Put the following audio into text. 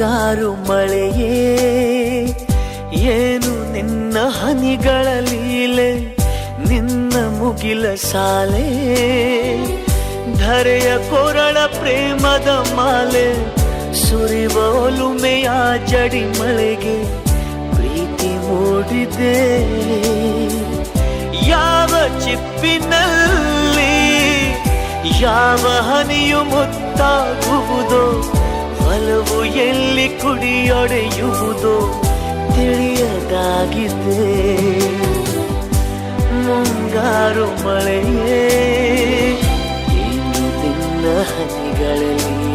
ಮುಂಗಾರು ಮಳೆಯೇ ಏನು ನಿನ್ನ ಹನಿಗಳ ಲೀಲೆ, ನಿನ್ನ ಮುಗಿಲ ಸಾಲೆ ಧರೆಯ ಕೊರಳ ಪ್ರೇಮದ ಮಾಲೆ, ಸುರಿವ ಒಲುಮೆಯ ಜಡಿ ಮಳೆಗೆ ಪ್ರೀತಿ ಮೂಡಿದೆ. ಯಾವ ಚಿಪ್ಪಿನಲ್ಲಿ ಯಾವ ಹನಿಯು ಮುತ್ತಾಗುವುದೋ, ಒಲವು ಎಲ್ಲಿ ಕುಡಿಯೊಡೆಯುವುದೋ ತಿಳಿಯದಾಗಿದೆ. ಮುಂಗಾರು ಮಳೆಯೇ ಏನು ನಿನ್ನ ಹನಿಗಳಲ್ಲಿ